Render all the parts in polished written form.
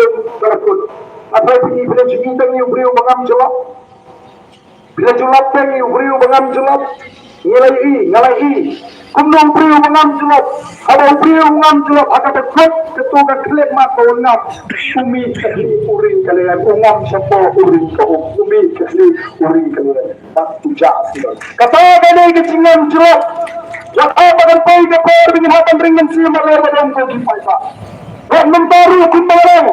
belum berakut. Apa ini bila cerita ni beriu bangam jelap. Bila jelap ni beriu bangam jelap. Ngalai. Kunung beriu bangam jelap. Ada beriu bangam jelap. Ada tekut ketua kelip mata ungam. Umi kali uring kalian. Ungam siapa uring kau. Umi kali uring kalian. Tak tujak sila. Kata kali kecingan jelap. Yang apa dan pay ke per dengan hatan ringan siya malaya dalam kau kipai. Kau mentaru kumbarang.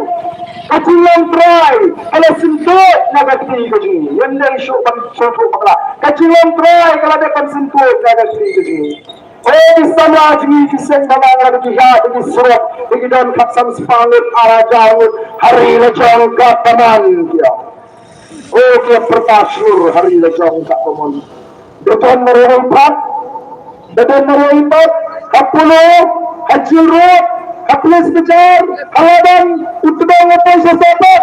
Kacilang try. Kalau sentuh nagati ko jini. Yan lang show pan soto pakla. Kacilang try kalau ada pan sentuh nagati ko jini. Oh sama jini kiseng dalangan diha di surat di dalam kapsam sepalut arajawut hari lejong kapaman dia. Oh dia perpasur hari lejong kapaman. Beton merempat. Beton merempat. Kapuluh. Hasil road. Kaplis besar, kawadan, utbang apa sesapat.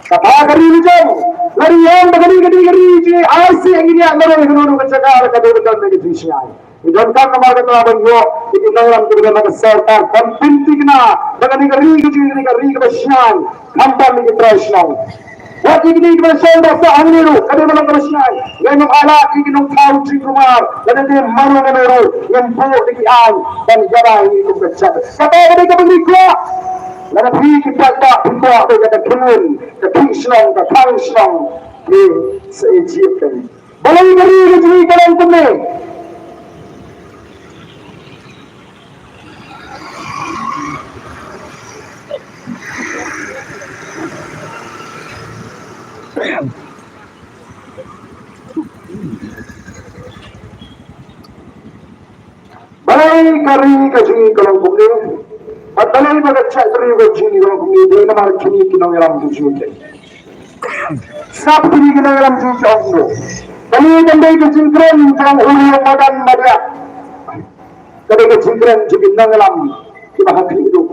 Kata kari lijam, lari yang gari, je asyik yang ini yang baru ekonomi bercakap kado dengan negosiasi. Ijankan nama kata abang yo, ini dalam tujuan nak serta penting na, dengan gari kebasian, hampan ini tradisional. Waktu ini kebesaran bahasa Angliru, kami malam kebesaran. Yang mengalah ini tahu cikumar, dan dia malu meneru, yang buruk dikian dan jarang ini kebesaran. Kata mereka berikut, dan pergi kita tak berbuat dengan kenun, ketingslong, ketangslong di sejikan. Boleh beri kejadian kalian kuning. Balai kari kajini kalau bukti, balai bagai cak kari kajini kalau bukti, dia nama kini kita ngeram tujuh. Sab kini kita ngeram tujuh orang. Balai kandai kajini keren jangan ulu madan madia. Kandai kajini keren jadi ngeram kita hati itu.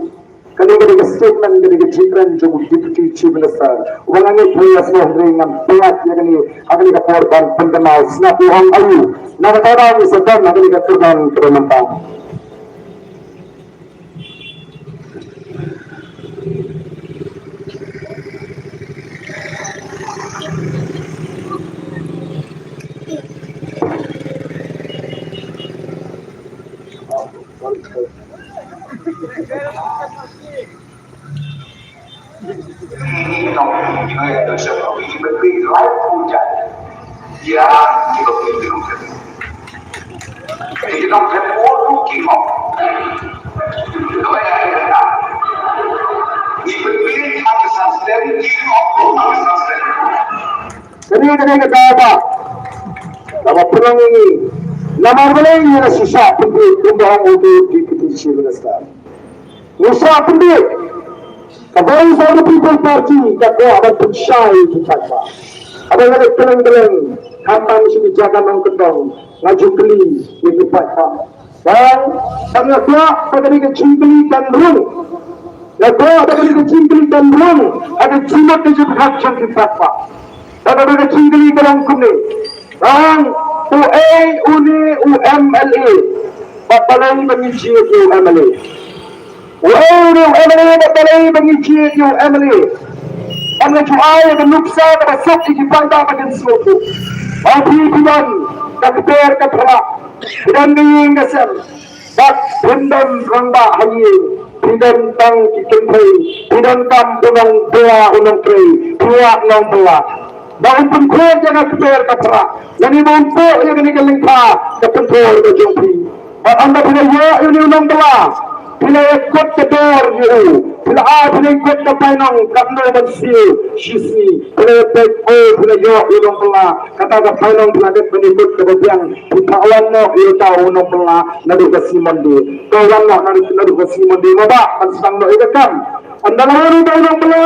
Kali-kali statement dari kecikran cukup deputy chief minister. Wangannya punya semua dengan pelat yang ini akan dikorban pendengar snap orang ayu. Nama orang sedang akan dikorban kerementang. Kini kata apa? Apa perang ini? Nama boleh ini susah pendek pembahasan untuk dipetisi minister. Susah pendek. Kabel for the people party kata apa pensyai kita. Apa yang keleng-keleng kampang sini jaga nang kendong ngaju beli di tempat pak. Dan sangat kuat pada kecil beli dan rung. Ya kuat pada kecil beli dan rung ada jimat di tempat tempat pak. Dan ada kecil beli dalam kuning. Dan UA UNI UMLA batalai mengici UMLA. UA UMLA batalai mengici UMLA. Anda cuai menuksa termasuk di pada bagian seluruh. Bagi bulan kakper kapra dan dingin gasem. Bak bendam rangba hayi. Bidan tang kikenpai. Bidan tam bunang bela unang kray. Buat nong bela. Bahkan pun kuat jangan kakper kapra. Jadi mampu yang ini kelingka kepentul berjumpi. Anda bila ya ini unang bela. Bila ikut kedor you. Bila bila ikut kepainang kapno bansi shisni. Bila bila ya unang bela. Kata kepainang bila ikut kebagian. Kawan no you tahu unang bela nadu kesimandi. Kawan no nadu kesimandi. Mabak pansang no ikam. Anda lalu tahu unang bela.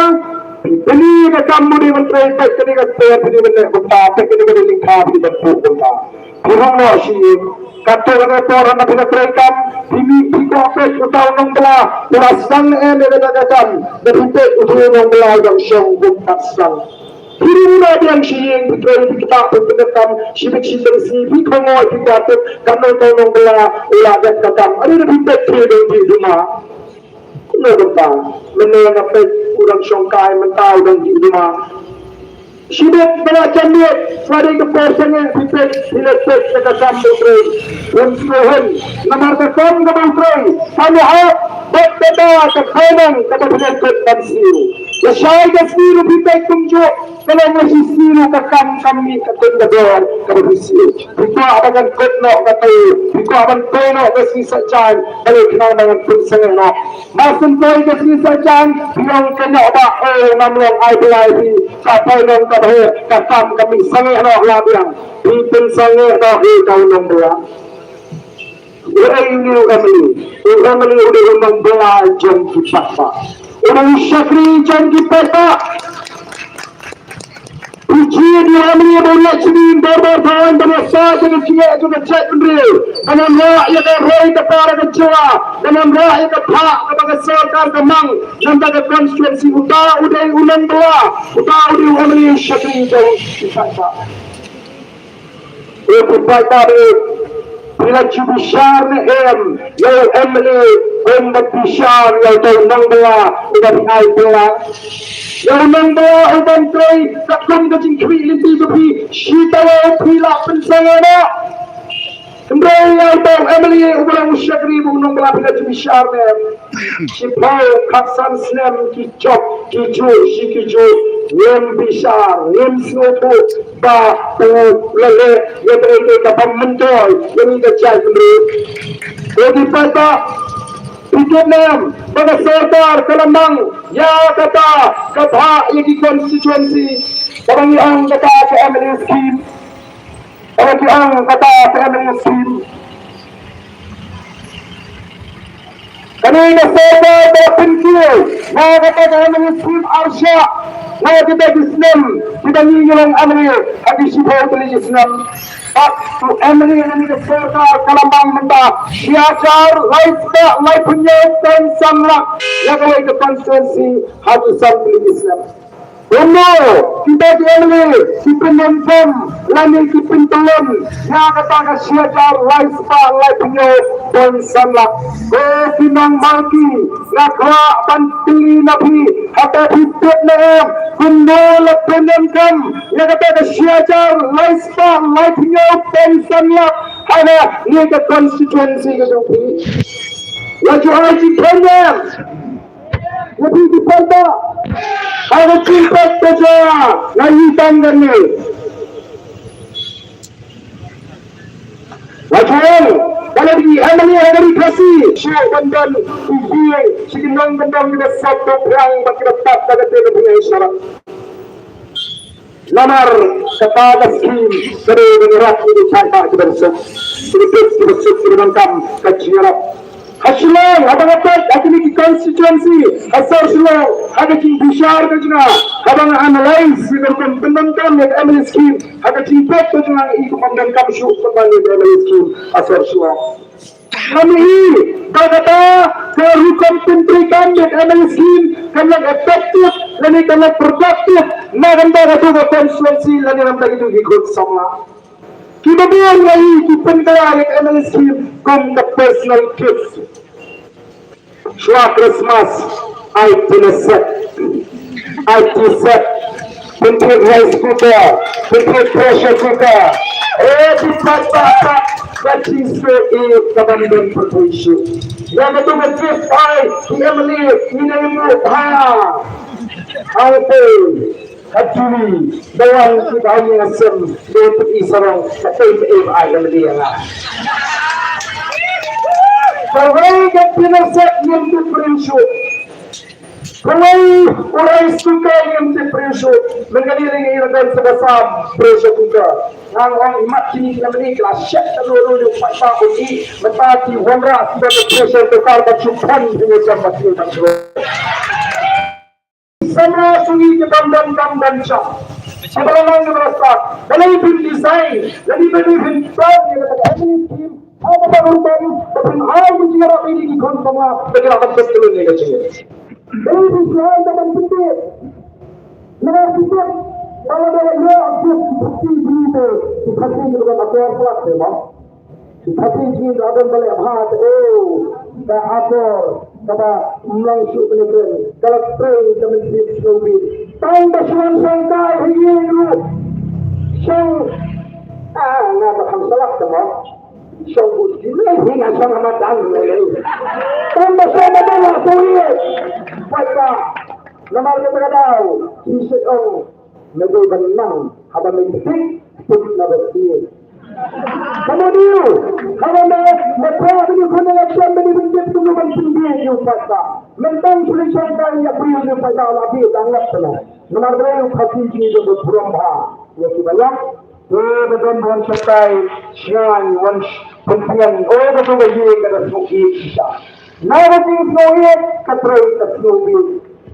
Ini kamu di menteri baik ini kata ini benar benar ini benar lingkar di bentuk benar. Kurang nasi kata orang nak menteri kam ini kita pes utang nongbelah perasaan ini katakan berhenti utang nongbelah yang sanggup pasang. Ini ada yang siang betul kita berdekat sibuk-sibuk sibuk kongoi kita tu karena utang nongbelah ulah katakan ada lebih betul dari rumah. bentang menang apa kurang syongkai mentau dan di rumah Sidik bela candit swadai ke porsennya pipet hilepet ke sambu trei unsuhun namar ke kom ke bantrei kami hak berbeda ke khainang ke berbeda dan siru Yashai ke siru pipet tunjuk kalau masih siru ke kami ke tendador ke berbisiu Bika akan ketnok ke tayu Bika akan penok ke sisa jan kalau kenal dengan pensengan no Masun koi ke sisa jan bilang kenok bak namlong IPIP sampai nong katam kami sange no labiang pipin sange no kau nong bela ini kami udah nong bela jam kipat pak udah syakri jam kipat pak ujian yang kami boleh sini berbahagian berasa dengan cia juga cek beri dengan rak yang roy kepada kecewa dengan rak yang kepak kepada serkan kemang nampak ke konstituensi udah ulang dua udah kami syakri jam kipat pak kipat pak bila jubisar ni yang emily bishar yang tahu nang bela udah naik bela yang nang bela uban trei takkan kecing kwi linti tapi shitawa pila pensangana Kembali yang tahu emily ulang syakri nang bela bila jubisar ni sipau kapsan snem kicok kicu shikicu Yem besar, yem suatu, bah, lele, yang berada dalam mentor, yang ini kecil sendiri. Jadi pada Vietnam, pada sertar kelembang, ya kata yang di konstituensi, orang yang kata ke MLA scheme, orang yang kata ke MLA scheme. Kami sertar berpinggir, nah kata ke MLA scheme Arsha. Nah kita Islam kita ni yang amri hadis sifat Islam waktu amri ini serta kalambang mentah siacar lain punya dan samlah yang kalau ke konstitusi hadis Islam kita di amri kita menonton lani kita pentelon yang kata siacar lain punya dan samlah pinang maki nakwa pantili nabi hatta hidup naem kundul penyemkam yang kata syajar laispa laifnya pensanlah ada ini ke konstituensi ke dupi laju haji kenyam lebih dipanda ada cinta saja lagi tanggan ni laju kalau di amali ada dikasih syekh bandan ubiye siginang bandang kita satu perang bagi dapat pada tidak punya isyarat lamar kepada skim dari menyerap ini sampai bersih sedikit berbangkam kajian Hasilnya, abang-abang, ada di konstituensi, hasilnya ada di besar kerja, abang analyze dengan penonton yang MLA scheme, ada di pet kerja itu penonton syuk kembali MLA scheme, hasilnya. Kami ini berkata kehukum penterikan yang MLA scheme karena efektif, dan karena produktif, nak anda itu konstituensi, dan anda itu ikut sama. Kita biar lagi di penterian yang MLA scheme, kom the personal gifts. Shua Christmas, IT set, bentuk rice cooker, bentuk pressure cooker. Cepat gaji kebandan perpuisi. Yang itu bentuk di Emily, ini apa? Apa? Kacuni, dalam kita ini asam, bentuk isarong, kata AI Emily yang Kawai yang pinasat yang diprinsip Kawai orang suka yang diprinsip Mengaliri irakan sebesar prinsip juga Orang imat kini kita meniklah Syak terlalu yang paksa uji Mentati wamrak sebagai prinsip tukar Bersyukan dengan sama kita Sama sungi kebandan dan syak Sebelum merasa Kalau pun desain Jadi beri plan Yang kata ini apa baru-baru tapi hal menjadi ini dikontrol dengan betul ni kecil. Ini bukan dalam bentuk. Mereka kalau dia aktif seperti itu, seperti itu dengan apa yang telah semua. Seperti itu ada balik hati. Akur kata langsung penekan kalau train kami di Slobi tahun basuhan sangkai hiu sang nak bakal salah semua sang budi hingga sang amat angin tahun basuhan adalah sulit pada nama kita tahu isu orang negeri benang ada mentik pun nak berhenti. Kemudian, kalau mereka menyusun election dari bentuk tungguan tinggi yang pasal, mentang tulisan yang beri yang pasal lagi tanggap sana. Nomor dua yang kasih ini juga berubah. Ya sebanyak, beberapa sekai siang wan pentingan betul bagi kita semua kita. Nanti semua katrai tersubi.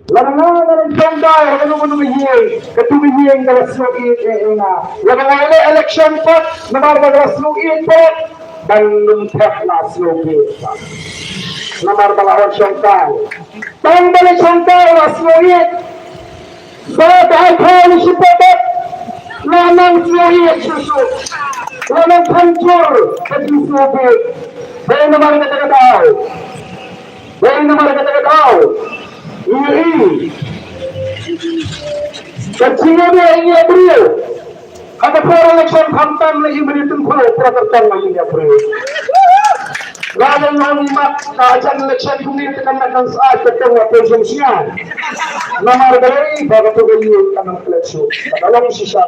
Lama dalam sampai menunggu ketujuan dalam sugi ini. Lama election pot, nomor dalam sugi pot dan menteklah sugi. Nomor dalam sampai, tambah sampai dalam sugi. Sebab polisi pot, lama sugi susu, lama hancur ketujuan sugi. Dari nomor kita tahu, dari nomor kita tahu. Ini kecilnya ini April ada election hantam lagi menitum kalau peraturan lagi April lalu lima kajian election kini tekan saat ketemu presidensial nomor dari bagai beliau tanam election dalam sisa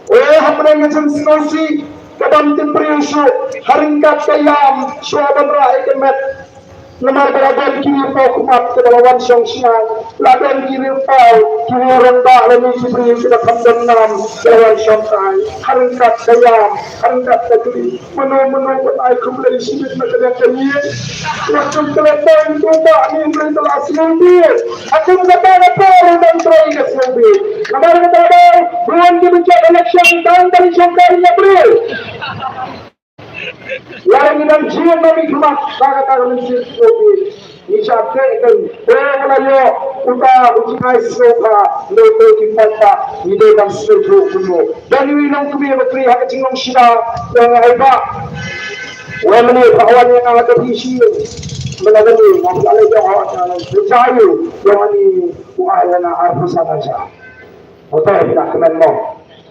kita hampa yang sensi kadang temperasi haringkat kayam suaban rakyat kemet nomor berada kiri pau kumat ke dalam songsian ladan kiri pau kiri rendah lalu sibri sudah kandang dalam songsian harkat dayam harkat tegri menu-menu petai kembali sibit macam kaya waktu telepon coba ni telah sembilan aku mendapat apa dan terakhir ke sembilan nomor berada bulan dibuat election tahun dari songsian April yang ini jian kami cuma kata mencuri isyarat dan orang udah ujian sofa lepas kita ini dalam sejuk punya dan ini nak kami berperi hak cingong sila yang hebat orang ini kawan yang ada visi mengenai masalah yang percaya yang ini yang harus saja hotel tidak kemenang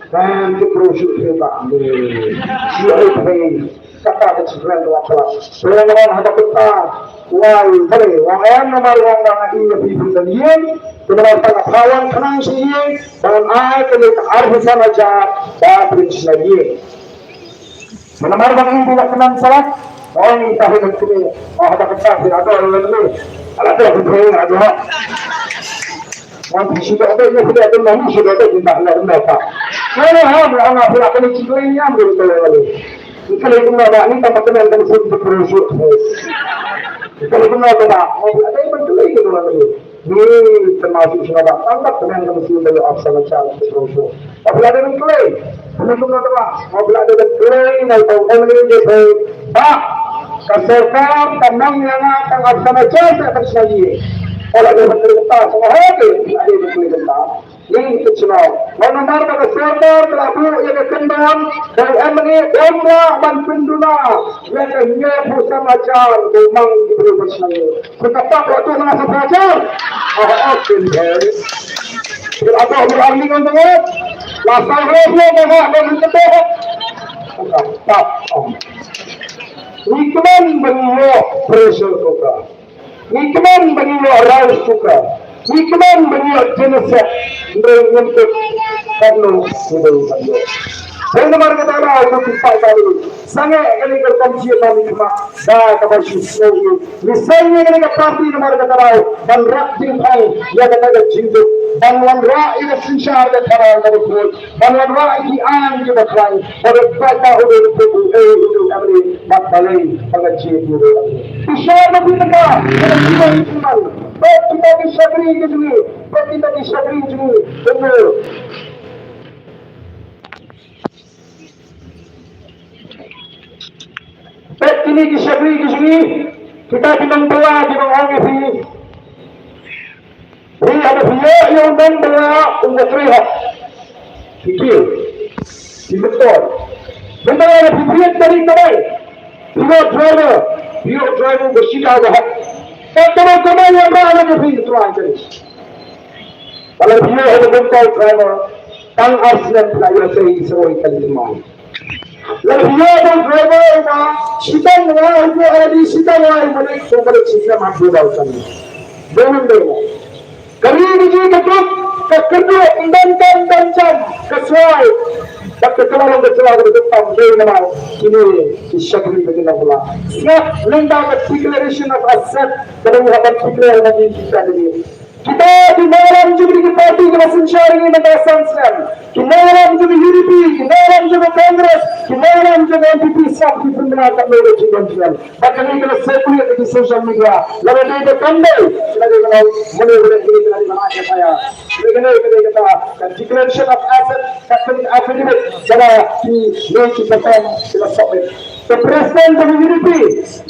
dan diproses juga siapa kata kecil dua kelas. Orang ada kita, wah boleh. Orang nomor orang ini lebih penting. Nomor kawan kenang sih, dan ay kalau harus saja dah prinsip lagi. Nomor orang ini tidak kenang salah. Orang ini tahu betul. Ada kita tidak ada orang lain. Ada betul ada. Orang sudah ada yang sudah ada nama sudah ada tidak ada. Orang apa nak cikgu ini ambil betul. Kalau kita nak ni tempat teman dan sebut berusut. Kalau kita nak ada yang betul lagi tu lagi. Ni termasuk semua tempat teman dan sebut dari opsi macam berusut. Apabila ada yang betul, kita nak apa? Apabila ada yang betul, nanti orang ni jadi tak keserkan tenang yang akan opsi macam terjadi. Kalau ada betul kita semua ada yang betul kita. Ini kecil. Mengenal pada server terlalu yang kendam dari MNE Omra dan Penduna yang hanya pusat macam memang diberi bersama. Kita waktu masa belajar, oke deh. Berapa berani kan dengar? Lasa review dengar dan kita. Tak. Nikman beliau pressure kita. Nikman beliau rise kita. Nikman beliau jenisnya untuk penuh hidup. Saya nomor kata lah untuk kita kali. Sangat kali berkomisi kami cuma dah kabar siswa ini. Misalnya kali parti nomor kata lah dan rakyat hai yang kata cinta dan rakyat sinar dan cara dari pun dan rakyat an juga kali. Pada kata udah itu kami maklai pengajian itu. Isyarat lebih dekat dengan kita. Kita disabri juga, kita disabri juga. Benar. Ini disabri juga. Kita bilang doa di bawah ini. Ini ada dia yang membawa umat rehat. Fikir, betul. Benar ada fikir dari mana? Tidak drama. Rio driver bersihkan dah. Teman-teman yang berada di sini tuan jadi. Kalau dia ada bentuk driver, tang Arsenal player saya sesuai kali semua. Lalu dia ada driver yang sidang orang itu ada di sidang orang balik balik sistem apa dah kami. Benar. Kami ini ketuk kedua dan kesuai. Tak ketualang ketualang dari nama ini syakri begini pula. Siap lenda declaration of asset dalam hal declare lagi kita ini. Kita di dalam juga parti kita sensyari ini mendasan Islam. Di dalam juga UDP, di dalam juga Kongres, di dalam juga MPP siap di pembenaran teknologi dan jalan. Bahkan ini kita sepunya di social media. Lalu dia kembali. Lagi kalau mulai ini kita di mana saya. Begini kita declaration of asset affidavit pada di kita submit. The President of the UDP,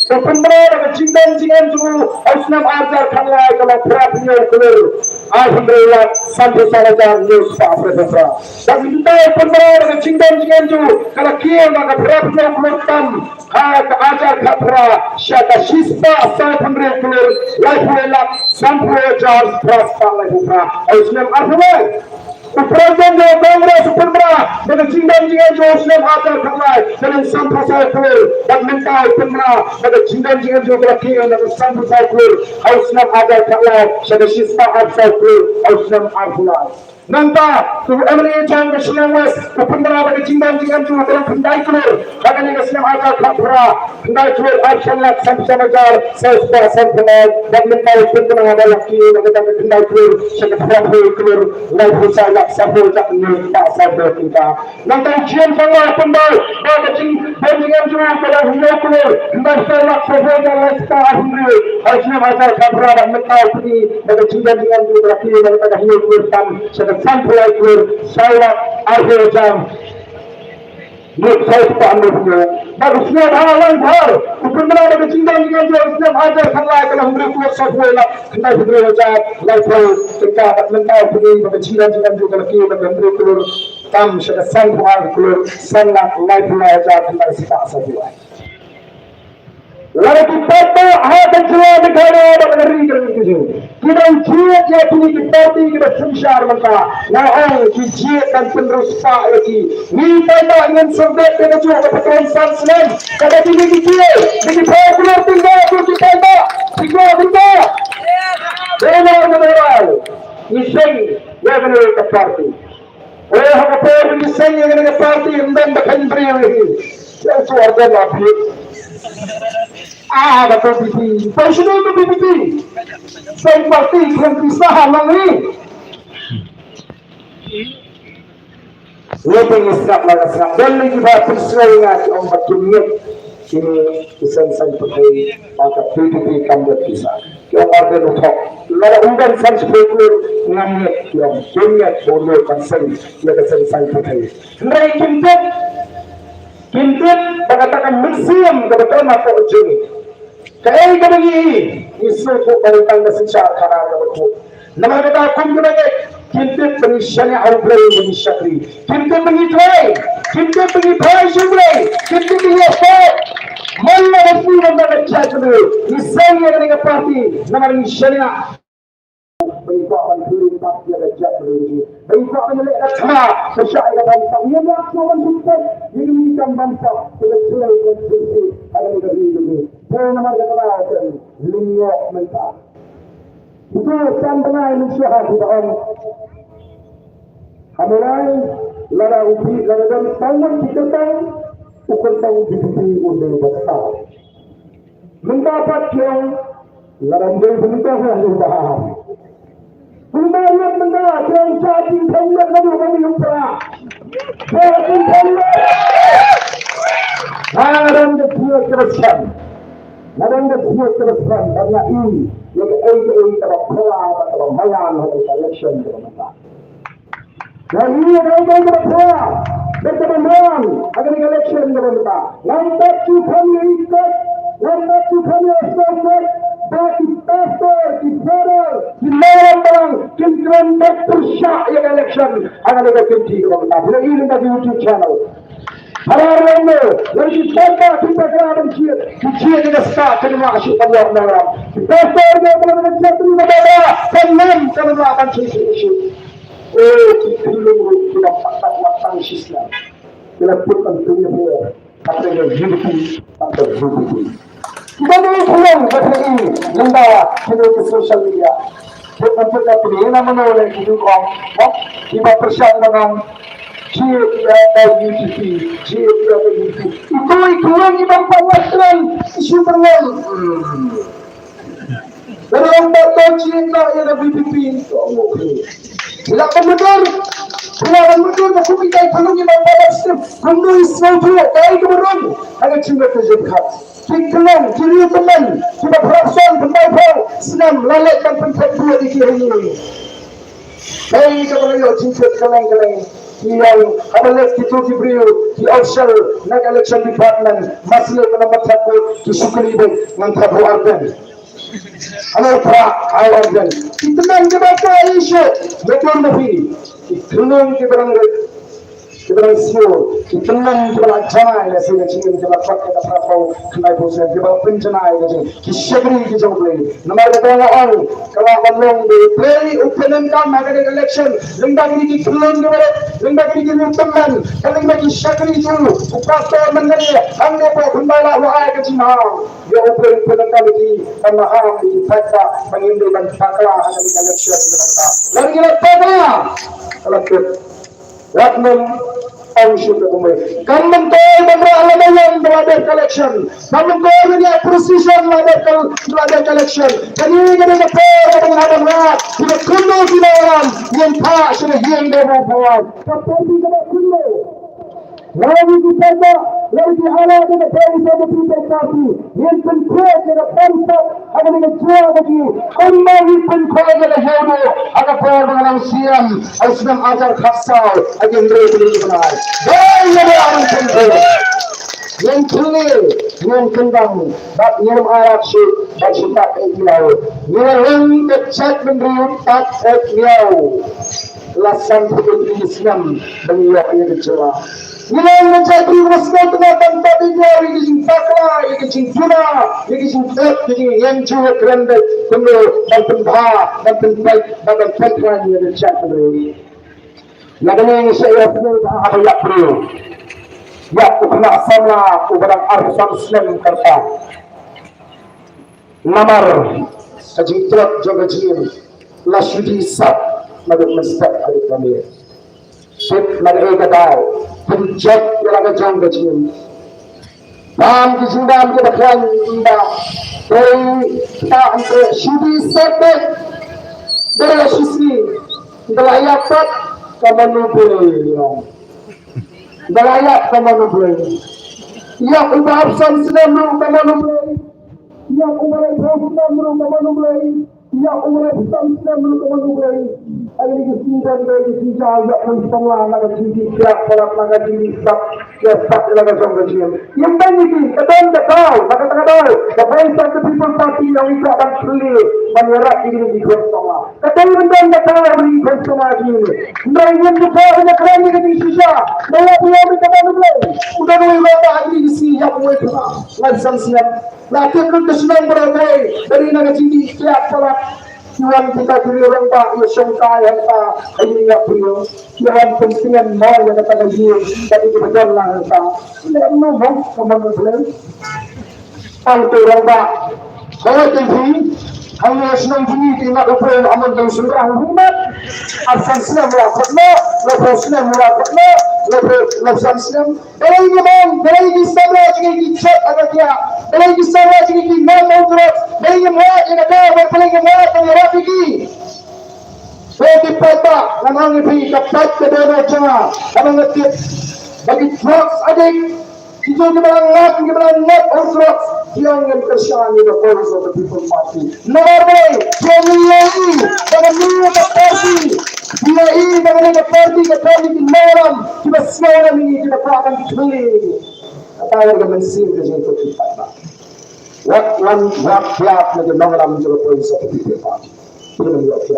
the Pembenar of the Chintan Jingan Islam Ajar Khalai kalau Prabhunya Kulur, Alhamdulillah sampai sahaja news Pak Profesor. Dan kita Pembenar of the Chintan Jingan kalau kia maka Prabhunya Kulur tam, Ajar Khapra, Syata Shispa Alhamdulillah Kulur, Alhamdulillah sampai Charles Praspa Alhamdulillah Islam Ajar. President of Congress Pembenar dengan Chintan Jingan Islam Ajar Khalai dengan sampai sahaja dan mental Pembenar dengan Chintan Jingan kalau kia dengan sampai sahaja Islam Ajar Khalai dengan Shispa Islam Ajar. Nampak, MLA Chan Islam West, Pembenar dengan Chintan Jingan dalam kendai Kulur, dengan Islam Ajar Khapra, kendai Kulur Alhamdulillah sampai sahaja saya sampai dan mental Pembenar adalah kia dengan kendai Kulur dengan Kulur lalu saya sampai tak ni tak sampai kita. Nanti jian sama Pembenar dengan Jingan pada Hindu Kulur, kendai saya sampai dalam Alhamdulillah Islam Ajar Khapra dan mental ini dengan Jingan pada kia dengan Hindu Kulur sampai Kulur saya akhir jam. Look, saya tak ambil. Baru semua halang hal. Pembenar dengan Chintan Jingan Islam Ajar Khalai kalau memberi Kulur sampai lah. Kendai beri wajah. Lalu kita mental pergi dengan Chintan Jingan kalau kita memberi Kulur tam sudah sampai Kulur sangat lain wajah kendai kita sahaja. Lalu kita ada jual negara dan negeri kita. Kita ujian dia punya kita kita sensyar maka. Nah, ujian dan penerus pak lagi. Ni kita ingin sebut dengan jual kebetulan Islam. Kalau ini kita, ini popular tinggal kita tinggal. Benar benar. Iseng yang benar ke parti. Orang apa pun iseng yang benar ke parti dan bahkan beri lagi. Saya suarga lagi. Betul BPP. Presiden itu BPP. Saya parti yang bisa halang ni. Ia pengisap laga serang. Dan lagi bahawa persoalan ingat orang berdunia. Kini kisah saya pakai maka BPP kambat kisah. Yang ada nutok. Lalu undang saya sepuluh ngambil yang dunia boleh konsen. Ia kisah saya pakai. Sebenarnya Kintet mengatakan museum kebetulan apa ujung. Kaya ika bagi isu ko balitang na siya karana ko. Naman kita kung gunagay kintet pengisyanya outplay pengisyakri. Kintet pengitray, kintet pengitray siyempre, kintet pengitray. Mala na po ng nagchatro. Isang yan nga party naman isyanya. Baiklah turun tak dia kerja beri. Baiklah menyelik kata sesuai dengan bangsa. Ia melakukan hukum ini kan bangsa sesuai konstitusi ada negeri ini. Saya nama kata linyok mentah. Itu sampai Indonesia dalam hamilai lara ubi lara dan tangan kita tahu ukur tahu BPP untuk besar. Mendapat yang lara mendapat yang bahaya. Lumayan mendapat yang jadi tanggung kami lupa. Jadi tanggung. Narang dia teruskan. Karena ini yang terlalu kuat atau mayan atau election terutama. Dan ini yang terlalu kuat. Berteman agar election terutama. Nampak kita ikut, nampak kita sesuai. Bagi pastor, di federal, di lorong, kentran bersyak yang election akan ada kunci terutama. Bila ini dari YouTube channel. Hararnya, lagi kita kerana dia dengan start dengan asyik Allah orang. Kita belum menjadi negara, kenem kerana akan cici. Oh, kita belum dapat waktu Islam. Kita pun tentunya apa yang hidup atau hidup. Kita boleh pulang dari ini, lembaga di sosial media. Kita boleh nama oleh hidup orang, kita percaya dengan GPUTP. Itu yang dimanfaatkan isu terlalu. Dalam batas cinta yang BPP itu, silakan betul. Silakan betul. Aku minta tolong dimanfaatkan. Kamu Islam juga, baik kemudian. Agak cinta terjebak. Kita teman, kita perasaan pembawa senam lalaikan pencabulan di kiri ini. Baik kemudian cinta keleng-keleng. Yang adalah itu diberi di official nak election department masih menambah takut disukuri dengan tabu arden. Anak arden. Kita nak jawab isu betul lebih. Kita nak jawab siu. Kita nak jawab jangan ada sini ciri jawab pakai apa kenai bosan jawab penjenai aja. Kita beri kita jawab lagi. Nama kita orang kalau orang beri opening kam ada election. Lembag ini keleng jawab. Lembag ini teman. Kalau bagi syakri itu pasal mengenai anda pun kembali wahai kecina. Dia opening kam lagi karena ham di fakta mengindukan fakta ada di election kita. Lagi kita kalau Ratnam Aushut Kumai. Kamu tahu bahawa alasan berada collection. Kamu tahu ini precision berada collection. Jadi kita tahu dengan ada rat. Kita kuno kita orang yang tak sudah yang berbuat. Tapi kita kuno. Lalu kita lagi ala dengan perintah kita kami. Yang penting kita perintah ada dengan jual lagi. Kembali penting kita hidup. Ada perang siam. Islam ajar khasal. Agen mereka benar. Baik orang penting. Yang kini, yang kendang, bab yang Arab sih, bersumpah ikhlas. Yang kecak menurut tak ikhlas. Lasan putri Islam beliau yang kecewa. Yang menjadi Muslim dengan tempat dia, yang fakla, yang cinta, yang cinta, yang juga kerana penuh dan pendah dan penbaik dan penterang yang kecak menurut. Lagian saya pun ada yang perlu. Ya, kena sama kepada arsan Islam kata. Namar kejitrat juga jim. Lasudi sab maduk mestak hari kami. Sip madai kata. Penjat yang kejang kejim. Bang kisindam kita kan indah. Dari tak untuk sudi sab dari sisi dalayak kamu boleh. Dalayak kamu boleh. Ya ubah absen Islam kamu boleh. Ya ubah Islam kamu boleh. Ya ubah Islam kamu boleh. Ini kesintan dari kisah yang menstengah naga cincin siap para naga cincin siap siap naga cincin. Yang banyak ini kadang tahu, kadang tahu. Tapi satu people party yang itu akan sulit menyerah ini di konsumah. Kadang tahu ini konsumah ini. Mereka juga punya keren ini di kisah. Mereka punya mereka boleh. Udah mereka hari ini siap buat apa? Langsung siap. Latihan kesenangan beramai dari naga cincin siap para Tuhan kita diri orang tak bersangka yang tak ayat beliau. Tuhan pentingan mau yang kata dia tapi kita jalan tak. Tidak mau kamu boleh. Kalau orang tak kalau tinggi hanya senang tinggi tidak upaya aman dan surah umat. Asal Islam melakukannya, lepas Islam melakukannya, lepas Islam. Kalau ini mau, kalau ini sama jika dicap agak dia, kalau ini sama jika dimana terus, kalau ini mau yang ada, kalau ini mau yang ada lagi. Saya dipatah, namanya pergi kapat ke daerah Jawa, namanya bagi drugs adik, itu gimana drugs. Yang tersyang in the voice of the people party. Nabi, Jami'i, dengan niat parti. Dia ini dengan niat parti di malam kita semua ini kita akan keliling. Kata orang mensir ke situ kita. Wak lagi malam juga voice of the people party. Belum wak.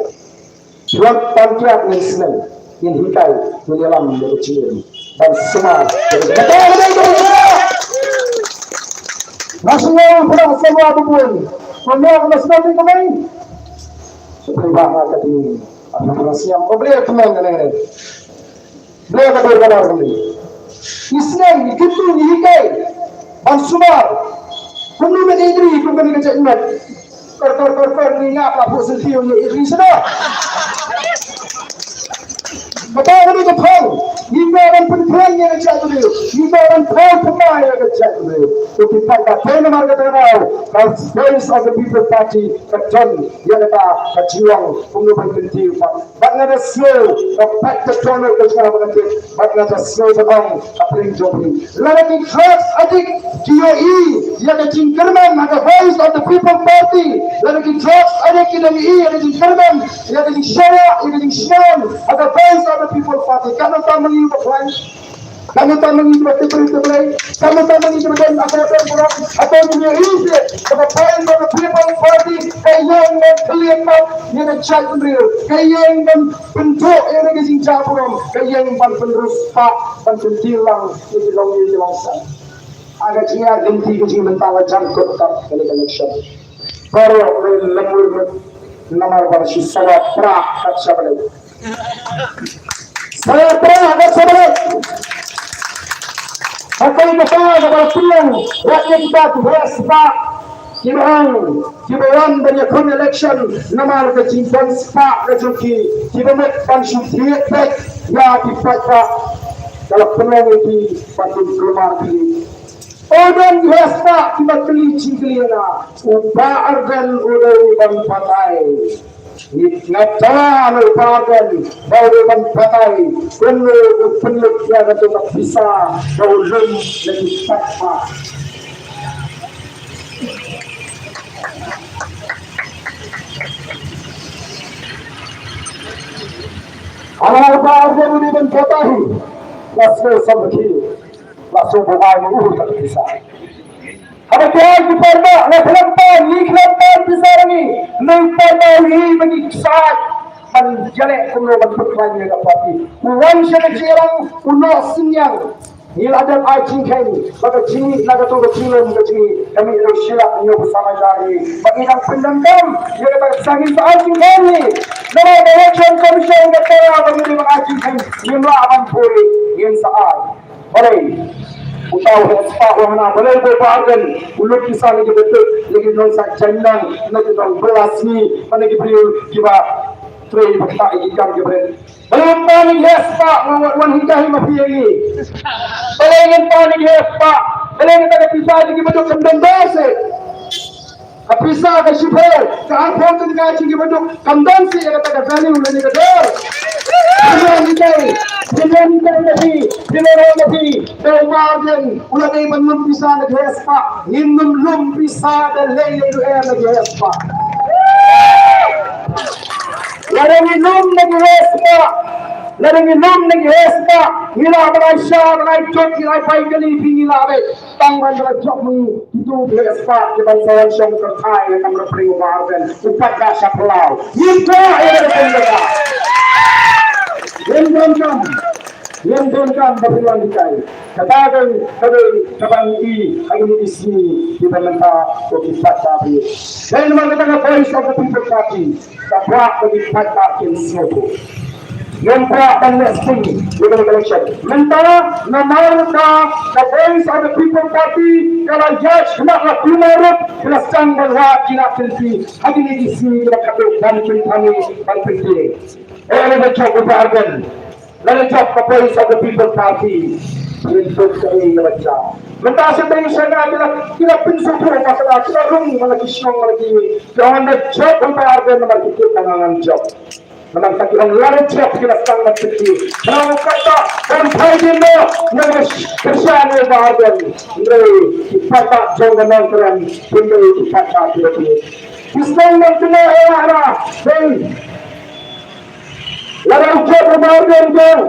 Wak panjat Islam yang hitai menyelam dari Cina. dan semua. Nasional perang semua pun. Semua nasional itu main. Seperti bahasa tadi. Apa yang boleh teman dengan boleh kata benar kami. Islam itu dihikai. Dan semua. Penuh menjadi kembali ke jannah. Kor ni apa positif ni ini sudah. Betul ni betul. Jika orang penting yang cakap tu, jika orang pemain yang cakap tu, so kita kata nama kita tahu, kalau voice of the people party keton yang kita kajian penuh berhenti, bagai ada slow, dapat keton yang kita berhenti, bagai ada slow terang, apa yang jauh. Lalu drugs adik DOE yang kecingkerman ada voice of the people party, lalu drugs adik DOE yang kecingkerman, yang kecingsyara, yang kecingsyam ada voice of the people party. Kamu tak mengikut lain, kamu tak mengikut berita lain, kamu tak mengikut dengan apa atau dunia ini. Kalau voice of the people party, kayang dan kelihatan yang cakap real, kayang dan bentuk yang kecingsyam puram, kayang dan penerus pak dan penjilang yang sang. Agak dia ganti kecil mentara jangkut tak kali election. Baru lemur nomor bersi sawat prak tak sabar. Saya prak tak sabar. Akan kita dapat pulang rakyat kita beras pak. Kibayan dari akun election nomor kecil dan pak kecuali kibamet pansu tiap ya dipakai dalam peluang itu patut keluar pilih. Orang biasa kita kelinci kelihana, ubah argan udah patai. Ngata argan baru patai. Penuh yang ada bisa baulun lagi patah. Apa argan udah patai? Langsung sampai. Langsung bukan mengurusan bisa. Ada kaya di perda, nak kelampan bisa lagi. Nampak ini bagi saat menjelek penuh berperkara yang dapat. Uang sekarang unos senyang. Ini ada ajing kami. Maka jini naga tu kecilan kecil. Kami bersila ini bersama jari. Bagi yang pendendam, dia kata sangin ajing kami. Nama election commission kata bagi dia ajing kami. Jumlah aman boleh yang saat. Boleh. Utaw hespa wana boleh berbahagian ulut kisah lagi betul lagi non sak cendang lagi non belas ni mana kita kiba tray bakta ikan kita belum panik hespa wan hingga mafi lagi belum panik hespa belum kita bisa lagi betul kendang dose kapisa ka shipher ka aphon ka ngaji ki betul kendang si kita value lagi betul Jangan lagi. Kemudian ulah ni belum bisa ngegespa, minum belum bisa dan lele itu ngegespa. Lada minum ngegespa, mila berasya, berajut, mila paikali, mila be, tangan berajut mu itu ngegespa. Kita sawan syam terkai akan berpering warden, upat dasar pulau. Minta yang berpengaruh. Yang berpeluang dikai. Katakan kaban ini hari ini di Belanda bagi fakta ini. Dan mengatakan voice of the people party sebab bagi fakta yang semua. Yang dan nesting di election. Mentara memarka the voice of the people party kalau judge henaklah kumarut kelasang bahwa tidak penting. Hari ini di sini kita katakan penting. Oleh macam berbahagian, lalu cakap voice of the people party, untuk kami macam. Mentah sebenarnya saya adalah kita pensukur masalah kita rung lagi siang lagi. Jangan ada job berbahagian nama kita tangan job. Menang takiran lalu job kita sangat kecil. Menang kata dan pagi ini nama kerjaan berbahagian. Ini kita tak jangan nonton, ini kita tak tidak ini. Islam yang kena era, lalu job berbahagian jauh.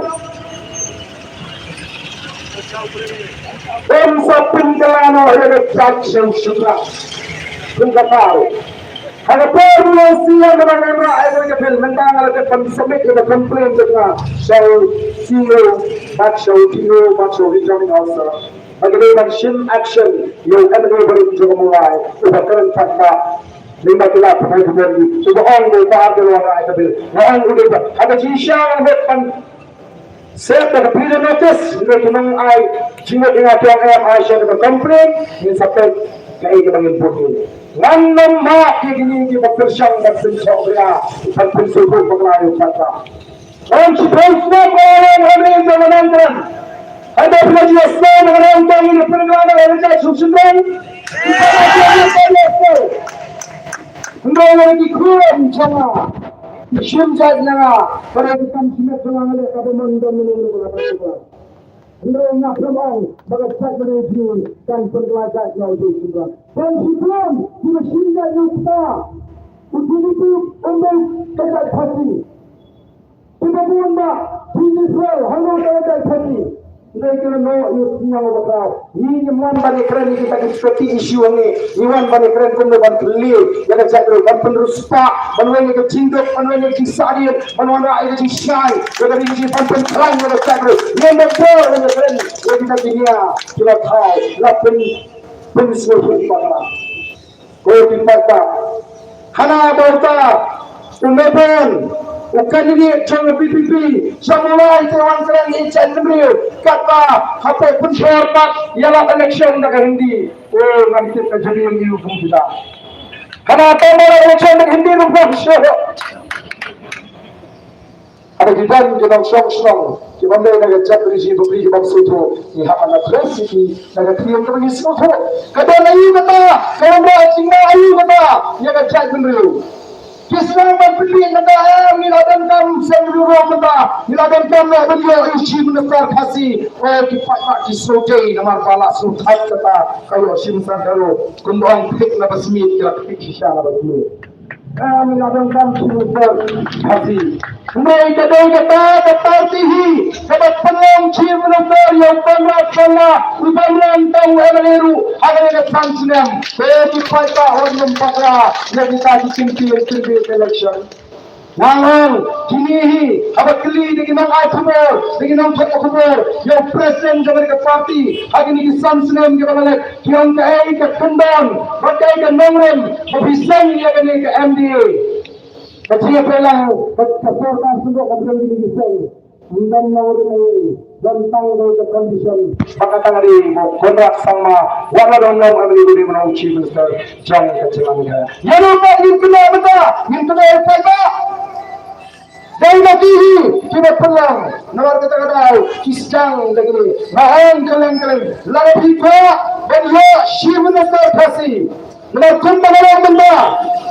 Dan sepinggalan oleh saksi sudah tahu. Ada perlu siapa yang berada di film tentang submit with a complaint dengan CEO Maxo returning officer. Bagaimana action yang ada baru juga mulai kebakaran fakta lima gelap kemudian sebuah orang tak ada orang itu orang udah ada jisya yang saya tak beri notice dengan ai jika dengan tuan Aisyah dengan komplain ini sampai kaya kebangan bodoh nganam mak ini di berpersang dan bersyukur dan bersyukur pengelola fakta orang cipta orang yang menonton ada pelajar Islam dengan orang ini pengelola raja susunan Anda lagi kurang jangan Shimjad nga para kita simet lang ala kapaman dan menunggu apa juga. Anda nga pramang bagat sa menunjukkan kan pergelasan yang juga. Dan sebelum kita shimjad kita untuk itu anda kata hati. Kita pun dah Israel hanya kata hati. Mereka no yang berkata, ini mana bani keren kita diskusi isu ini, ini bani keren pun dapat beli, yang saya tahu penerus pak, manusia yang cinta, manusia yang kisahir, manusia yang disay, yang ini pun terang yang saya tahu, yang betul yang keren, yang kita dunia, kita tahu, lapun pensuruh kita, kau kita, hana berta, umepun. Bukan ini jangan PPP, semua itu orang keren ini channel kata apa pun syarikat ialah election dengan Hindi. Oh nanti terjadi yang ini pun tidak. Karena apa orang election dengan Hindi pun syarikat. Ada kita yang song, kita nak cakap di sini bang suatu, ni hama nak resisi, nak kriam bagi suatu. Kata ayu kata, kalau mau cingga ayu kata, ia nak cakap dulu. Kisah beli negara miladan kam sendiri kita miladan kam nak beli uji menekar kasih kipat nak disogai nama bala sultan kita kayu simsan dulu kembang pik nak besmi kira pik sisa nak besmi miladan kam sendiri kasih Mereka kata tertihi dapat penolong ciri menekar yang pernah ubalan tahu emeliru agar datang senam bagi kita orang pakra yang kita dikimpir election. Namun kini apa kali dengan Akbar dengan Akbar yang presiden dari parti hari ini sansenam kita balik yang kaya ke Kendon bagai ke Nongrem berpisah yang ke MDA kecil pelang keseluruhan sungguh kemudian digising dan nauri tentang dari condition pakatan dari kontrak sama wala dong ambil menau chief minister jang kecilangnya ya lupa kena betul kena apa dari lagi kita pelang nawar kata kisang begini mahang keleng lalu kita dan ya chief minister kasih melakukan pengelolaan benda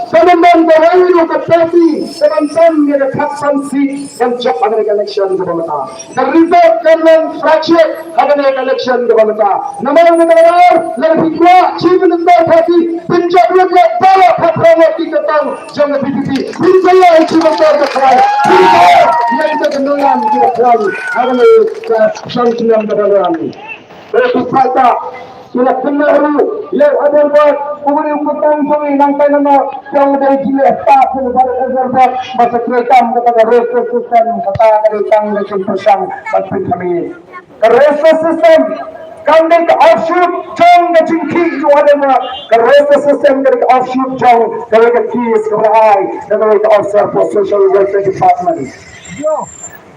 Pembangunan bahayu keparti dengan yang kapsan si yang jok Amerika election ke bawah. The result kan fracture Amerika election ke bawah. Nama negara lebih kuat chief minister parti penjabat bala pahlawan kita tahu jangan PPP. Penjabat chief minister kepada. Yang kita kenal kita tahu Amerika sanksinya negara ini. Itu kata sila penaruh yang ada buat kemudian petang kami nangkai nama yang dari jilid staff yang ada reservat masa kereta kata reserve system kata dari tang dari persang bantuan kami reserve system kami ke offshoot jong ke jingki itu ada reserve system dari offshoot jong dari ke keys kepada dari ke officer for social welfare department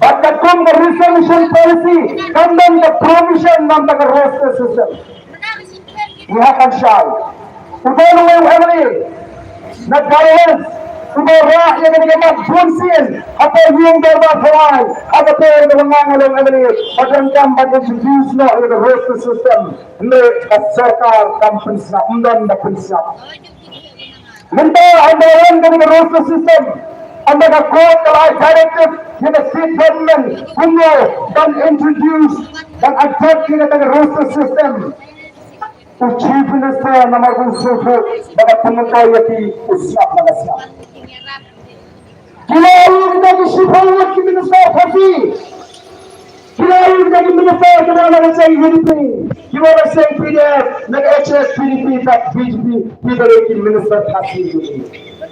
Batakum the resolution policy kandang the provision ng reserve system Lihatkan syal. Udah nunggu hari negara udah yang kita bunsin apa yang berbagai apa yang menganggap hari padangkan pada jenis no the reserve system ini serkar kampus nak undang nak pensap. Mentah anda yang dari reserve system anda nak call kalau directive yang state government punya dan introduce dan adapt kita dengan reserve system. Chief Minister nomor 1 pada pengetahuan usiap manusia. Kita menjadi sifat Minister Haji. Kita menjadi Minister kepada manusia HDP. Kita manusia PDF, nak HS PDP tak BJP kita lagi Minister Haji.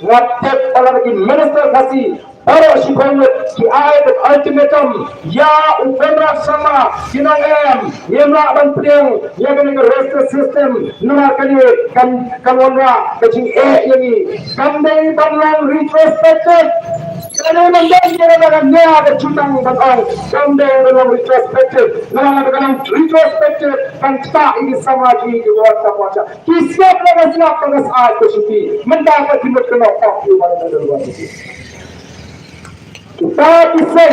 Ngatek kalau lagi Minister Haji Kalau si banget ki ai the ultimatum ya upendra sama kinang yemla ban pedeng ya kan ke rest system nuna kali kan wanra kecing yani kandai banlang retrospective kalau mandang dia nak niat ada cutang batang kandai banlang retrospective nana banlang retrospective kan tak ini sama di luar sama kisah lagas saat kesuki mendapat timur kena tak di mana luar itu kita bisa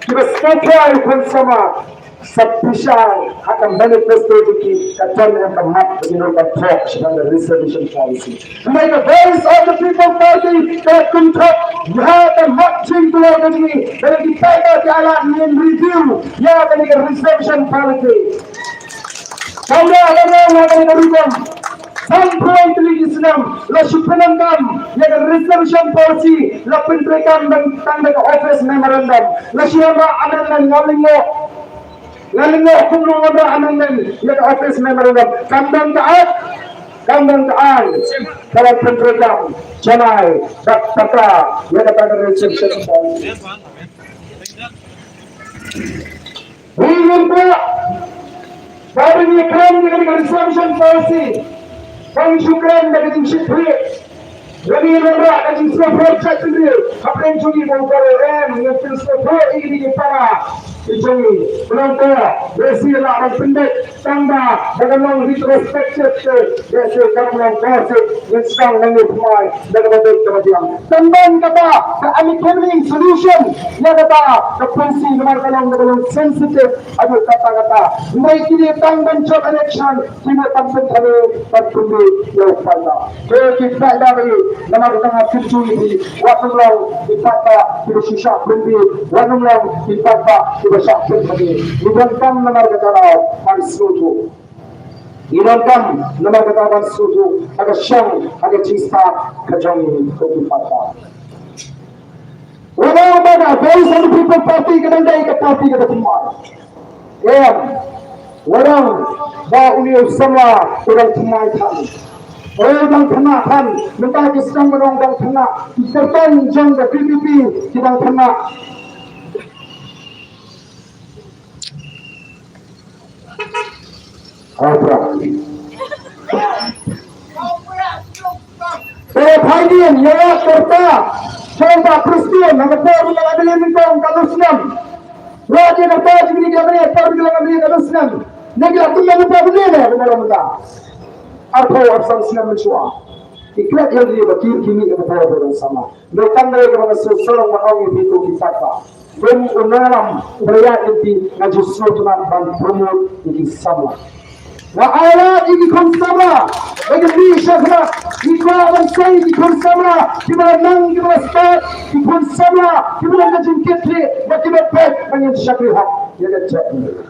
kita sama submission akan manifesto di katan yang berhak menurut talk dengan reservation policy. Make the voice of the people party that can talk. You have the marching to our country. Dari kita di alam yang review ya dengan reservation policy. Kamu ada yang berikan. Sampai Islam, la suprenangkan yang reservation policy, la penterikan dan tanda office memorandum, la siapa amanan ngalingo kumno ada amanan yang office memorandum, kandang taat, dalam penterikan, janai, kata, yang ada reservation policy. Ingin pula, baru ini keren dengan reservation policy. Kang syukran dari tim syukri Jadi mereka dari semua projek sendiri apa yang curi bongkar yang semua ini para Ijungi, penonton, bersilah dan pendek, tanda, bagaimana retrospektif, bersilah bagaimana konsep, yang sedang mengumpulkan, bagaimana kemudian. Tambang kata, the amicable solution, yang kata, the policy, bagaimana sensitif, ada kata-kata. Mereka ini tanggung jawab election, kita tampil kami, tertunduk, yang pada. Jadi, kita dari, nama-nama kerja ini, waktu lalu, kita bersusah bendi, waktu lalu, kita bersyukur bagi ibadah nama kata Mansutu ibadah nama kata Mansutu agak syang agak cista kejang kepala orang mana very some people party kadang-kadang ke party ke tempat orang bahawa ini semua orang temai kami orang kena kan minta kisah orang kena disertai jangka PPP kita kena Pilihan ya serta contoh Kristen yang berada di lingkungan Muslim. Wajib berada di lingkungan Muslim. Negara tu yang berada di lingkungan Apa asal Islam mencuat? Ikut yang dia berkir kini yang berada sama. Mereka mereka seorang orang itu kita. Dan unaram beraya itu ngajusno tuan promote itu sama. Na ala ini konsama, bagi syafra, ikut saya ini konsama, kita nang kita start, ini konsama, kita nak jengkit, bagi berpet, banyak syafri hak, dia cakap.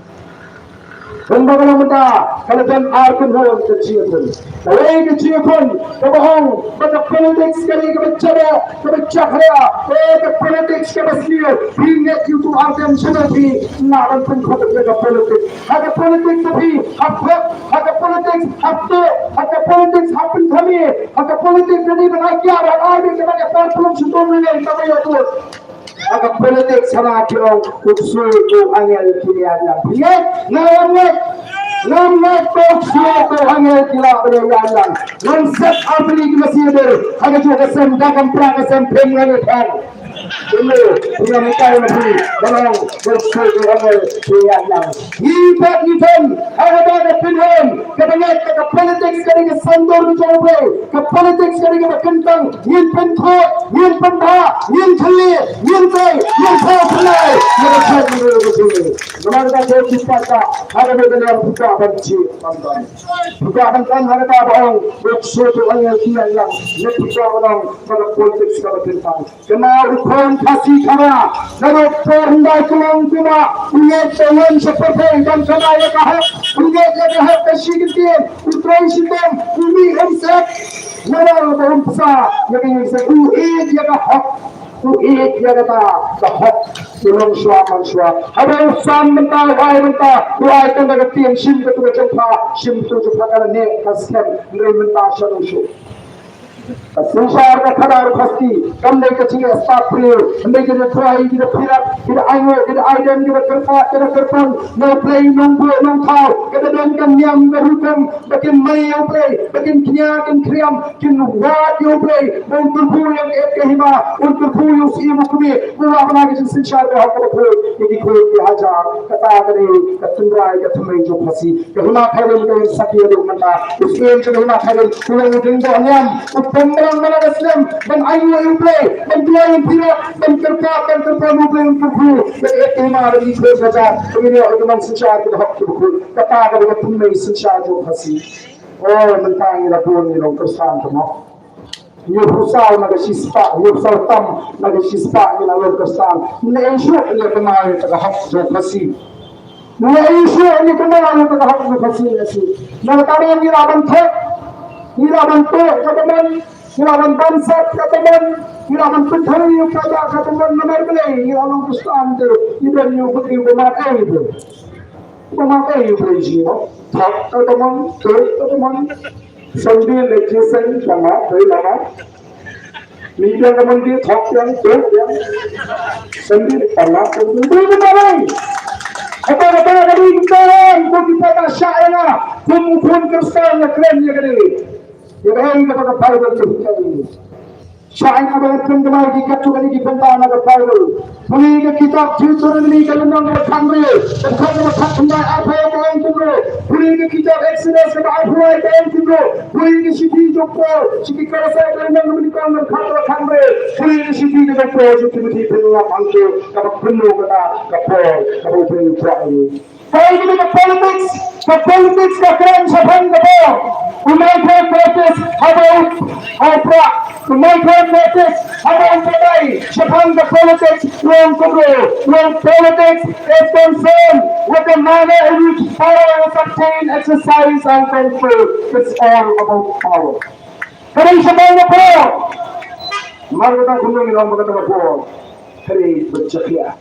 Bagaimana muda, kalau dan arkun hal kecil pun, kalau kecil pun, kebohong, pada politik sekali kebicara, ke politik kebersih, ingat itu arkun seperti nak pun kau berjaga politik, ada politik tapi ada politik happen kami, ada politik jadi mengajar, ada sebagai parpun sebelumnya kami itu. Agak politik sama kilo kutsul tu angel kirian lihat namat kutsul tu angel kirian yang konsep apli masih ada agak juga sendakam perang sempeng kan ini dengan kau nanti dalam kutsul tu angel kirian event ada pilihan kebanyakan ke politik sekali ke sandur dicoba ke politik sekali ke kentang yin pentok yin pentah yin celi yin yang saya pelai, yang saya berusaha. Mereka saya cipta, ada yang buka benci, buka benci ada orang bersuatu yang buka orang pada politik segala tentang. Kenal hukum kasih kara, lalu perundai tulang cuma punya tangan seperti dan kena yang kahak, punya kahak kasih kita, utrai sistem, ini emsak, lalu orang besar yang emsak, yang kahak. Tuik dia kata, bahak tulung suaman suam. Ada usan mentah, wai mentah, wai kan dah ketian sim ketua jumpa, sim tu jumpa kalau ni kasih ni mentah solusi. Sensyar ka kadar pasti kandai kecil start player kandai kita try kita pirat kita ayo kita idem kita kerpat kita kerpan no play no go no thau kita dan kan niam berhukum bagian mai yo play bagian knya kan kriam kin wat yo play untuk pu yang ekehima untuk pu yo si mukmi gua bana ke sensyar ka hakka ko jadi ko ki haja kata kare katundrai ka thumai jo phasi kahuna khairen ka sakiya do mata usmen kahuna khairen kulang ding do niam utpamra mana Islam dan ayu yang play dan dua yang tidak dan kerja mobil untuk guru dan etima dari dua saja ini orang sensyar kita hak tu kata kalau tumai sensyar jo phasi oh mentang ila pun ni long kesan tu ni pusau na sispa ni pusau tam na sispa ni na long kesan ni isu ni kemai tak hak jo phasi ni isu ni kemai tak hak jo phasi na kami ni laban thek ni laban tu katakan Ilawan bansat katakan, ilawan petani kata katakan nomor beli, ilawan pusat tu, iban yang putih bermakai tu, bermakai tu jiwa, tak katakan, katakan, sambil legislasi sama, dari mana, media kemudian tak yang sambil tanah tu, bermakai. Apa dari kita, kita tak syai'na, pun kersan yang keren yang kini. Yang kepada Bible itu Syai'an abagat kendamai di kacungan di bentang agar Bible Puli ke kitab Deuteronomy kalendang ke kamre dan kau kacungan apa yang kau tunggu Puli ke kitab Exodus ke apa yang kau tunggu Puli ke siti jokpo siti kerasa kalendang menikah dan kau kamre Puli ke siti jokpo siti mesti penuh angke dapat penuh kata kapal penuh terakhir Kau ini ke politics ke keren siapa ke we might have notice about Oprah. We might have notice about today. Japan, the politics wrong to go. When politics is concerned with the manner in which power is obtained, exercise, and control, it's all about power. Kaya Japan na po. Maganda kung yung maganda na po. Kaya bercakya.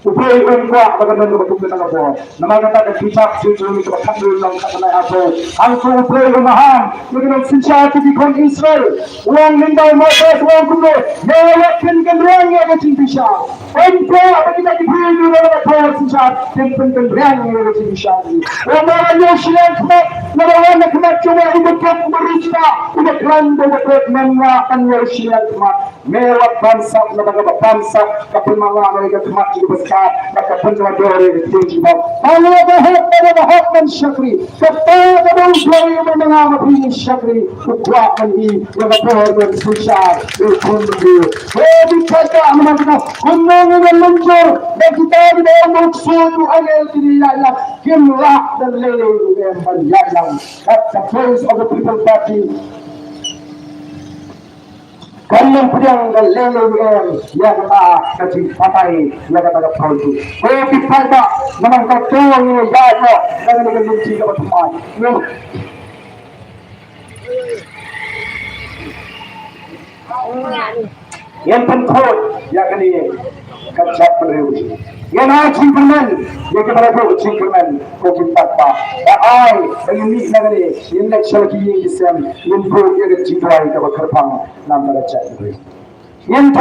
Upay umpa bagaimana betul kita lapor. Nama kata kita sujud itu berkandung dalam kata apa. Angku upay rumaham. Dengan senjata di kon Israel. Uang lindai Moses uang kuno. Melakukan kendrian yang kecil bisa. Umpa kita diberi dalam lapor senjata. Tempen kendrian yang kecil bisa. Orang yang siang kemat. Orang yang kemat cuma ibadat berista. Udah keran udah mengakan yang siang kemat. Melak bangsa lembaga bangsa kapilmangan mereka kemat juga maka penjualan tinggi mau. Kalau ada hak dan syakri, kepada orang yang mengamati syakri, kekuatan ini yang berada di susah, berkumpul. Jadi kita menangkap gunung yang muncul dan kita di dalam maksud agak tidak kimlah dan lelai yang berjalan. That's the praise of the people party. Kalian pedang dan leleng yang kecil pakai yang kata palsu. Oh kita memang kacau ini jaya dengan benci kepada teman. Yang penting yang ini kacau berus. Yang nak cingkirman, yang kepada tu cingkirman, kau kita apa? Ay, ini nak ni, ini nak cakap ini kisah, ini pun yang cingkirai kepada kerpang, nama cakap. Yang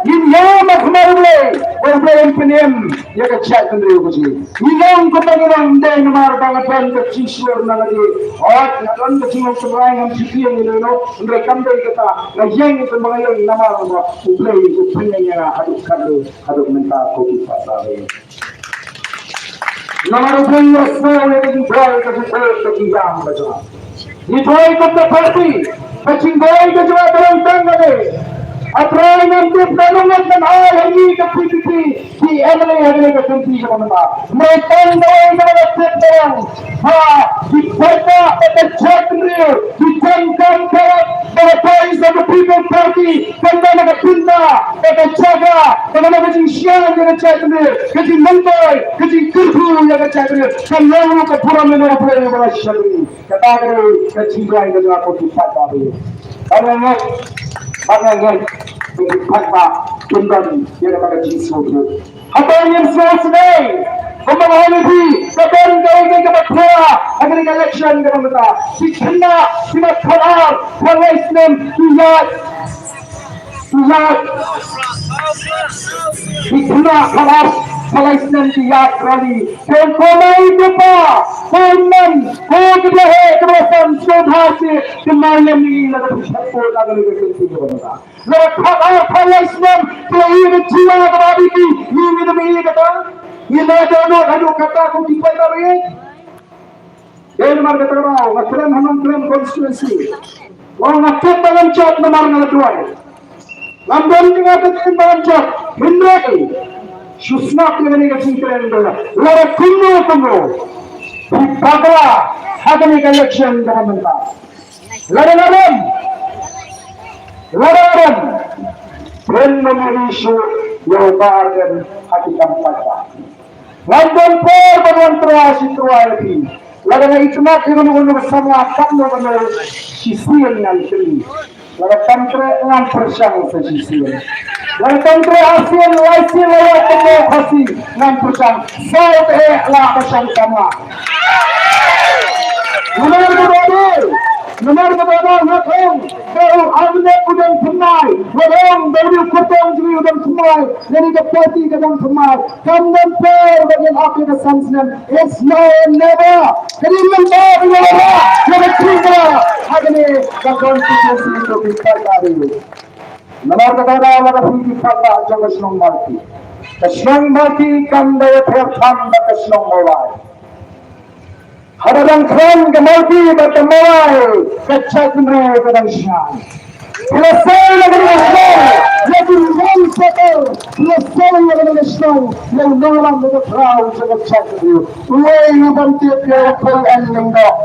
yang makmurle, orang penem, yang cakap sendiri kuci. Yang kepada dan nomor bangan kecil nanti, orang kecil semua yang cikgu yang ini, mereka kata, yang itu mengalir nama orang, upay upaynya aduk mental kopi pasal. Nama upaynya semua yang dijual kejam betul. Dijual ke parti, kecinggai kejual dalam tangga. Atrai nanti penungan dan hal ini ke PDP di MLA ke PDP sama mereka yang terang dibaca pada jadwal ditangkap pada voice of the people party kandang pinta pada jaga pada kejisian yang jadwal keji mentai keji kurhu yang jadwal kalau ke pura menara pura yang bersyari kata keji lain dengan aku dipakai Pandangan bagi fakta kembali yang pada jisu itu. Apa yang selesai? Pembangunan Kapan kau ke Batera agar election ke Bangsa si China si Mathar Palestin Tiyat si China Khalas Palestin Tiyat Rally dan komai depa komen kau hai kebesaran Sudha se kemarin ini lagu support agar election ke Bangsa lagu Khalas Palestin tu ini China kembali ini kata ini ada kata aku tipai tadi. Ini marga terang, macam hamam konstitusi. Orang macam dalam cat nomor dua. Lambang tinggal dalam cat, Hindu. Susnak ni kasi keren dola. Lara kuno. Bagla, hadani election dalam mentah. Lara. Keren memilih yang barang hati kampanye. London por bagian terasi. Laga na itmak yung bersama akan dengan sisian nanti. Laga tantre enam persen sisian. Laga tantre ASEAN YC laga temu hasi 6%. South lah persen sama. Nomor kedua nakong baru amne udang semai, orang baru kotong jadi udang semai, jadi kepati udang semai. Kamdan per bagian akhir kesansian, it's now and never. Jadi membawa biara, jadi tiga. Hari ini konstitusi itu dipakai. Nomor kedua adalah dipakai jangan senang mati. Senang mati kamdan pertama senang mulai. Hadang kran kemalti bertemai kecak mereka kadang syam. Selesai lagi Islam, lagi orang sekar. Selesai lagi Islam, yang orang mereka tahu sangat cakap itu. Uai bantu dia pelan lengkap.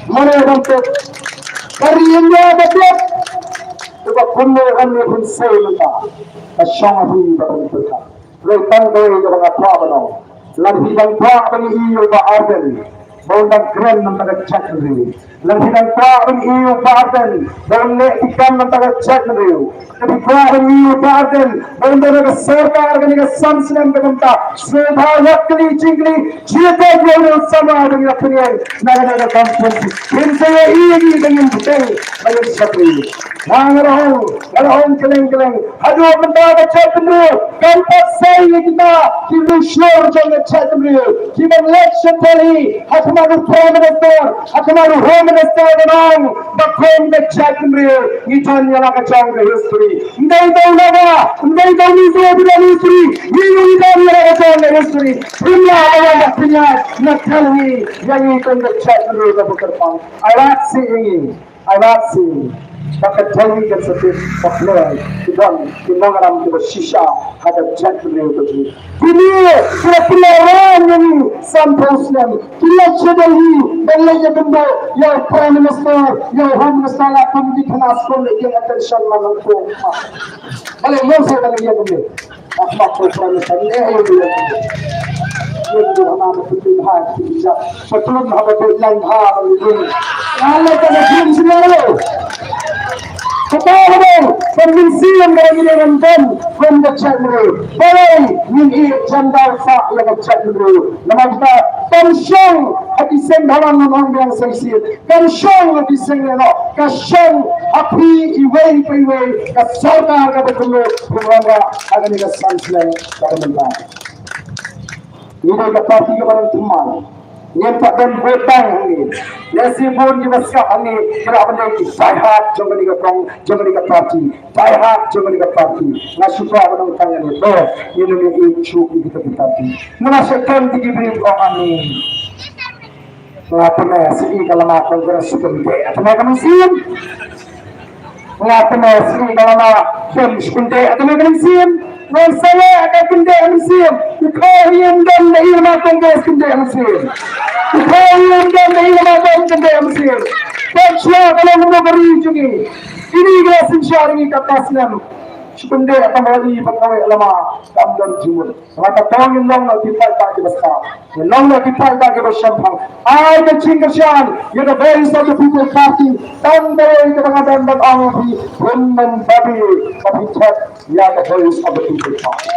Mana bantu? Karinya betul. Sebab punya kami pun saya minta. Asyam ini berbentuk. Lepas itu kita apa benar? Lagi bangsa bagi ia berarti. Bawang keren mentara cek dulu. Langsiran pun iyo badan. Bawang ikan mentara cek dulu. Tapi pun iyo badan. Bawang mereka serta dengan samsung berkata. Sebab kali jingli jika dia sama dengan pilihan. Naga konstitusi. Kita ini dengan betul dengan seperti. Ngarahong keleng. Aduh mentara cek dulu. Kampas saya kita sure jangan cek dulu. Kita election tadi. Akamaru Prime Minister, Akamaru Home Minister dengan bakong cek dulu. Itan yang akan cakap history. Ndai tahu ni semua tidak history. Ini itan yang akan cakap history. Punya orang punya nak kali yang itan cek dulu dapat terpang. I like seeing. Pakai tali kan seperti pakai kita orang kita sisa ada cek dulu tu. Kita orang yang sampusnya kita sedari belanja benda yang Prime Minister, yang Home Minister akan dikenas oleh yang attention manusia. Kalau mungkin lagi yang benda, apa Prime Minister ni yang dia. Yang hama betul hati bisa, betul hama betul hama betul. Kalau kita film selalu. Ketahuan permisi yang berangkat from the channel. Baik, ini janda sah yang channel. Namanya pensiun hati sendirian orang yang sendiri. Pensiun hati sendirian. Pensiun api iway. Kesorga kebetul program agar kita sampai pada mana. Ini dapat kita teman. Yang tak dan betang ini, lesibun juga sekarang ini kerana benda itu sehat jangan dikatakan jangan dikatakan sehat jangan dikatakan nasuka benda tanya ni, ini cukup kita dikatakan. Menasihkan diberi orang ini. Mengapa sih kalau makan beras sekunde atau makan mesin? Mengapa sih kalau makan sekunde atau makan mesin? Saya akan kendai mesin. Kau yang dan ilmu tangga kendai mesin. Kau yang dan ilmu kendai mesin. Percaya kalau menegari juga. Ini adalah sejarah ini kata Islam. Sekunde akan balik pegawai ulama dan jumur. Maka tahu yang long nak dipakai besar. Yang long nak dipakai bersambung. I the Chingashan, you're the voice of the people party. Tandai kebangadan dan anggi. Women babi kapitat yang the voice of the people party.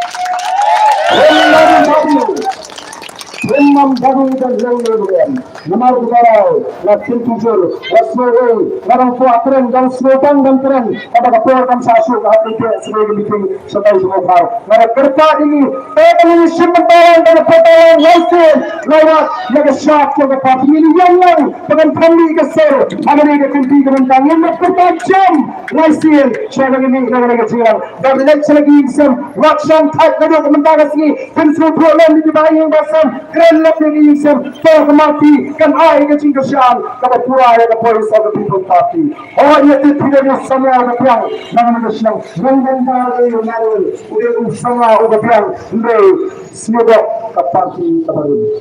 Women babi. Imam David dan Zainul Nama Gudarau, Lakin Tujur, Rasmoi, Narang Fuatren dan Selotan dan Tren, pada kapal dan sasu hati ke sebagai bikin sebagai semua. Mereka berkat ini, mereka ini sementara dan pertolongan hasil lewat yang syak yang parti ini yang dengan kami kesel, agar ini kunci kementang yang bertajam hasil saya ini negara kecil dan lepas lagi insam raksan tak ada kementang sini pensul problem di bawah yang basam keren lebih insam termati kan air kecil kesian kalau pura ya kalau isap people party oh ia tidak ada sama ada yang nama senang mengenal udah sama udah yang semoga parti terbaru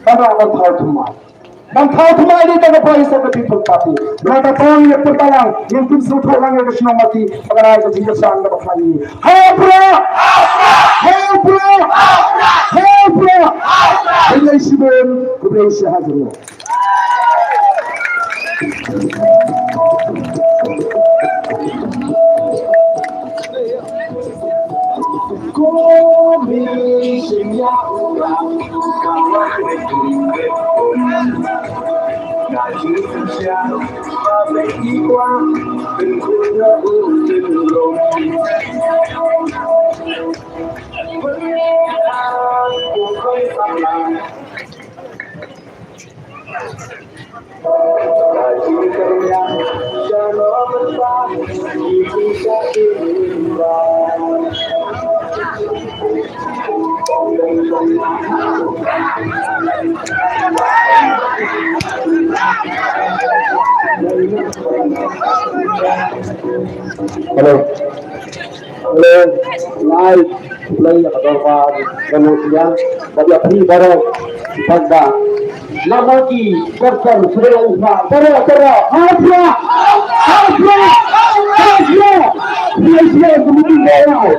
karena akan tahu semua dan tahu semua ini dengan polisi dan people party mereka tahu yang pertama yang tim suatu orang yang senang mati agar air kecil kesian dapat lagi hey bro hey bro hey bro ini sebelum kebetulan hadirnya Komisinya orang kawan dengan gaji sosial bagi uang berguna untuk bukan salah gaji kerja jangan besar bisa diimbang. Halo, live play atau kemudian bagi apa ini baru pada lagi kerja sudah usaha terus Malaysia kemudian